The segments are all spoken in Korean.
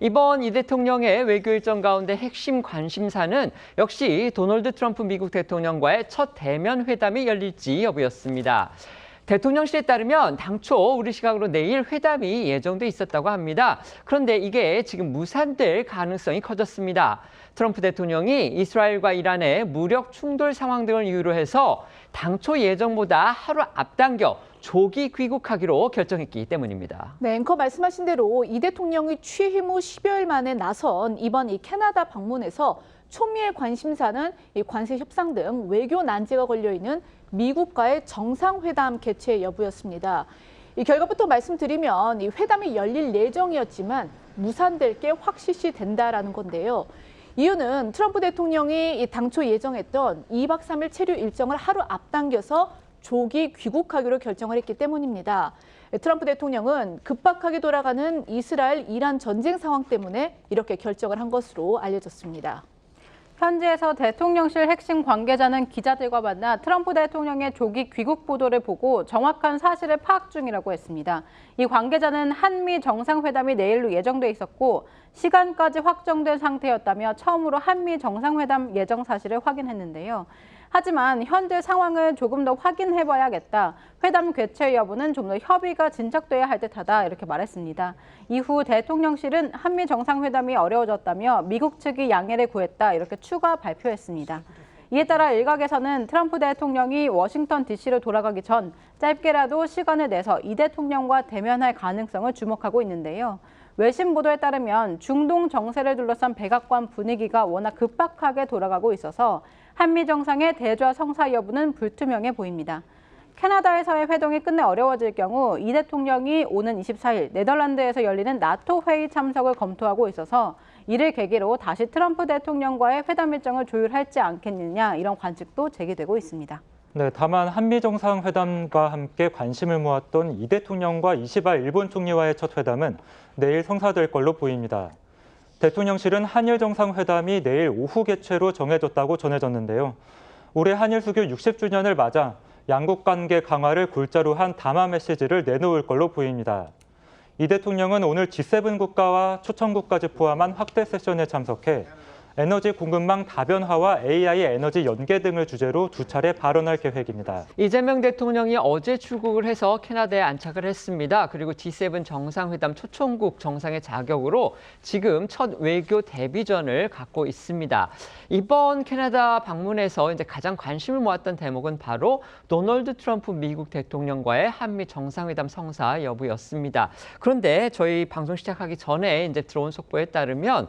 이번 이 대통령의 외교 일정 가운데 핵심 관심사는 역시 도널드 트럼프 미국 대통령과의 첫 대면 회담이 열릴지 여부였습니다. 대통령실에 따르면 당초 우리 시각으로 내일 회담이 예정돼 있었다고 합니다. 그런데 이게 지금 무산될 가능성이 커졌습니다. 트럼프 대통령이 이스라엘과 이란의 무력 충돌 상황 등을 이유로 해서 당초 예정보다 하루 앞당겨 조기 귀국하기로 결정했기 때문입니다. 네, 앵커 말씀하신 대로 이 대통령이 취임 후 10여일 만에 나선 이번 이 캐나다 방문에서 초미의 관심사는 이 관세 협상 등 외교 난제가 걸려 있는 미국과의 정상회담 개최 여부였습니다. 이 결과부터 말씀드리면 이 회담이 열릴 예정이었지만 무산될 게 확실시 된다라는 건데요. 이유는 트럼프 대통령이 당초 예정했던 2박 3일 체류 일정을 하루 앞당겨서 조기 귀국하기로 결정을 했기 때문입니다. 트럼프 대통령은 급박하게 돌아가는 이스라엘, 이란 전쟁 상황 때문에 이렇게 결정을 한 것으로 알려졌습니다. 현지에서 대통령실 핵심 관계자는 기자들과 만나 트럼프 대통령의 조기 귀국 보도를 보고 정확한 사실을 파악 중이라고 했습니다. 이 관계자는 한미 정상회담이 내일로 예정돼 있었고 시간까지 확정된 상태였다며 처음으로 한미 정상회담 예정 사실을 확인했는데요. 하지만 현재 상황을 조금 더 확인해봐야겠다. 회담 개최 여부는 좀 더 협의가 진척돼야 할 듯하다 이렇게 말했습니다. 이후 대통령실은 한미 정상회담이 어려워졌다며 미국 측이 양해를 구했다 이렇게 추가 발표했습니다. 이에 따라 일각에서는 트럼프 대통령이 워싱턴 DC로 돌아가기 전 짧게라도 시간을 내서 이 대통령과 대면할 가능성을 주목하고 있는데요. 외신 보도에 따르면 중동 정세를 둘러싼 백악관 분위기가 워낙 급박하게 돌아가고 있어서 한미 정상의 대좌 성사 여부는 불투명해 보입니다. 캐나다에서의 회동이 끝내 어려워질 경우 이 대통령이 오는 24일 네덜란드에서 열리는 나토 회의 참석을 검토하고 있어서 이를 계기로 다시 트럼프 대통령과의 회담 일정을 조율할지 않겠느냐 이런 관측도 제기되고 있습니다. 네, 다만 한미 정상회담과 함께 관심을 모았던 이 대통령과 이시바 일본 총리와의 첫 회담은 내일 성사될 걸로 보입니다. 대통령실은 한일 정상회담이 내일 오후 개최로 정해졌다고 전해졌는데요. 올해 한일 수교 60주년을 맞아 양국 관계 강화를 골자로 한 담화 메시지를 내놓을 걸로 보입니다. 이 대통령은 오늘 G7 국가와 초청국까지 포함한 확대 세션에 참석해 에너지 공급망 다변화와 AI 에너지 연계 등을 주제로 두 차례 발언할 계획입니다. 이재명 대통령이 어제 출국을 해서 캐나다에 안착을 했습니다. 그리고 G7 정상회담 초청국 정상의 자격으로 지금 첫 외교 데뷔전을 갖고 있습니다. 이번 캐나다 방문에서 이제 가장 관심을 모았던 대목은 바로 도널드 트럼프 미국 대통령과의 한미 정상회담 성사 여부였습니다. 그런데 저희 방송 시작하기 전에 이제 들어온 속보에 따르면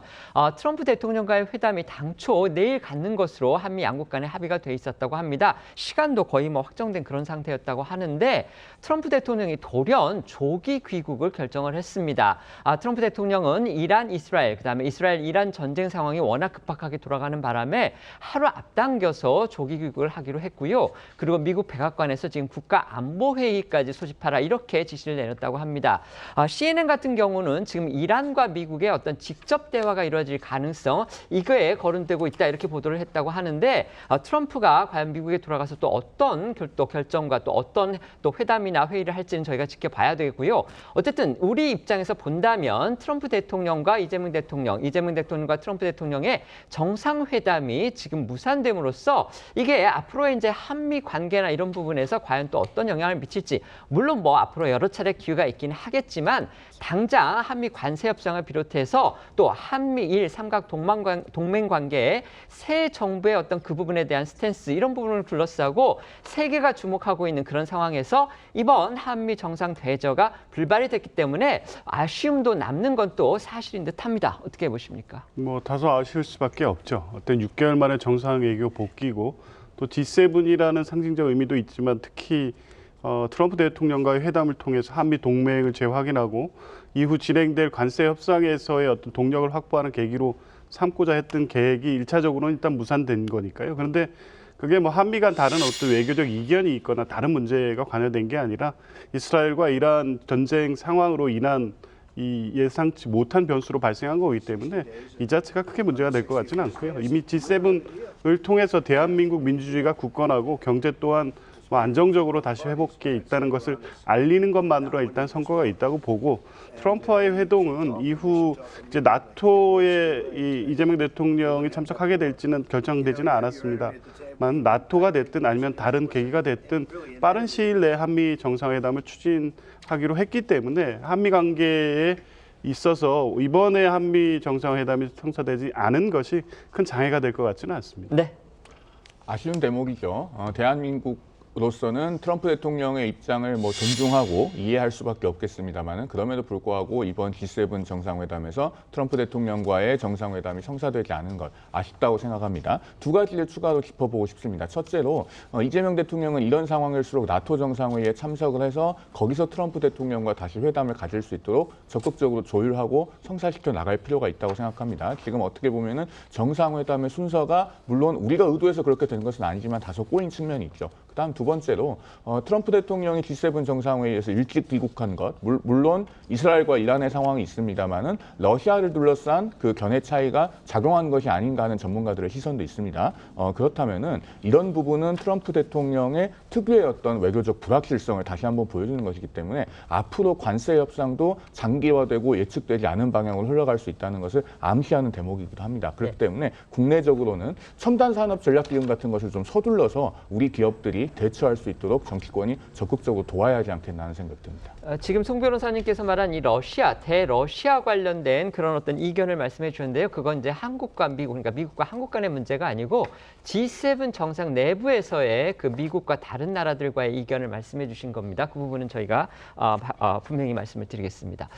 트럼프 대통령과의 회담이 당초 내일 갖는 것으로 한미 양국 간에 합의가 돼 있었다고 합니다. 시간도 거의 확정된 그런 상태였다고 하는데 트럼프 대통령이 돌연 조기 귀국을 결정을 했습니다. 트럼프 대통령은 이란, 이스라엘, 그다음에 이스라엘, 이란 전쟁 상황이 워낙 급박하게 돌아가는 바람에 하루 앞당겨서 조기 귀국을 하기로 했고요. 그리고 미국 백악관에서 지금 국가안보회의까지 소집하라 이렇게 지시를 내렸다고 합니다. CNN 같은 경우는 지금 이란과 미국의 어떤 직접 대화가 이루어질 가능성 이거에 거론되고 있다 이렇게 보도를 했다고 하는데 트럼프가 과연 미국에 돌아가서 또 어떤 결정과 또 어떤 또 회담이나 회의를 할지는 저희가 지켜봐야 되고요. 어쨌든 우리 입장에서 본다면 트럼프 대통령과 이재명 대통령과 트럼프 대통령의 정상회담이 지금 무산됨으로써 이게 앞으로 이제 한미 관계나 이런 부분에서 과연 또 어떤 영향을 미칠지 물론 앞으로 여러 차례 기회가 있긴 하겠지만 당장 한미 관세 협상을 비롯해서 또 한미일 삼각 동맹 관계에 새 정부의 어떤 그 부분에 대한 스탠스 이런 부분을 둘러싸고 세계가 주목하고 있는 그런 상황에서 이번 한미 정상 대저가 불발이 됐기 때문에 아쉬움도 남는 건 또 사실인 듯합니다. 어떻게 보십니까? 다소 아쉬울 수밖에 없죠. 어떤 6개월 만에 정상 외교 복귀고 또 G7이라는 상징적 의미도 있지만 특히 트럼프 대통령과의 회담을 통해서 한미 동맹을 재확인하고 이후 진행될 관세 협상에서의 어떤 동력을 확보하는 계기로 삼고자 했던 계획이 1차적으로는 일단 무산된 거니까요. 그런데 그게 한미 간 다른 어떤 외교적 이견이 있거나 다른 문제가 관여된 게 아니라 이스라엘과 이란 전쟁 상황으로 인한 이 예상치 못한 변수로 발생한 거기 때문에 이 자체가 크게 문제가 될 것 같지는 않고요. 이미 G7을 통해서 대한민국 민주주의가 굳건하고 경제 또한 뭐 안정적으로 다시 회복해 있다는 것을 알리는 것만으로 일단 성과가 있다고 보고 트럼프와의 회동은 이후 이제 나토에 이재명 대통령이 참석하게 될지는 결정되지는 않았습니다만 나토가 됐든 아니면 다른 계기가 됐든 빠른 시일 내에 한미 정상회담을 추진하기로 했기 때문에 한미 관계에 있어서 이번에 한미 정상회담이 성사되지 않은 것이 큰 장애가 될 것 같지는 않습니다. 네. 아쉬운 대목이죠. 대한민국으로서는 트럼프 대통령의 입장을 뭐 존중하고 이해할 수밖에 없겠습니다만은 그럼에도 불구하고 이번 G7 정상회담에서 트럼프 대통령과의 정상회담이 성사되지 않은 것 아쉽다고 생각합니다. 두 가지를 추가로 짚어보고 싶습니다. 첫째로 이재명 대통령은 이런 상황일수록 나토 정상회의에 참석을 해서 거기서 트럼프 대통령과 다시 회담을 가질 수 있도록 적극적으로 조율하고 성사시켜 나갈 필요가 있다고 생각합니다. 지금 어떻게 보면은 정상회담의 순서가 물론 우리가 의도해서 그렇게 된 것은 아니지만 다소 꼬인 측면이 있죠. 그다음 두 번째로 트럼프 대통령이 G7 정상회의에서 일찍 귀국한 것, 물론 이스라엘과 이란의 상황이 있습니다만은 러시아를 둘러싼 그 견해 차이가 작용한 것이 아닌가 하는 전문가들의 시선도 있습니다. 그렇다면은 이런 부분은 트럼프 대통령의 특유의 어떤 외교적 불확실성을 다시 한번 보여주는 것이기 때문에 앞으로 관세 협상도 장기화되고 예측되지 않은 방향으로 흘러갈 수 있다는 것을 암시하는 대목이기도 합니다. 그렇기 때문에 국내적으로는 첨단 산업 전략 기금 같은 것을 좀 서둘러서 우리 기업들이 대처할 수 있도록 정치권이 적극적으로 도와야 하지 않겠나 하는 생각이 듭니다. 지금 송 변호사님께서 말한 이 대러시아 관련된 그런 어떤 이견을 말씀해 주셨는데요. 그건 이제 한국과 미국, 그러니까 미국과 한국 간의 문제가 아니고 G7 정상 내부에서의 그 미국과 다른 나라들과의 이견을 말씀해 주신 겁니다. 그 부분은 저희가 분명히 말씀을 드리겠습니다.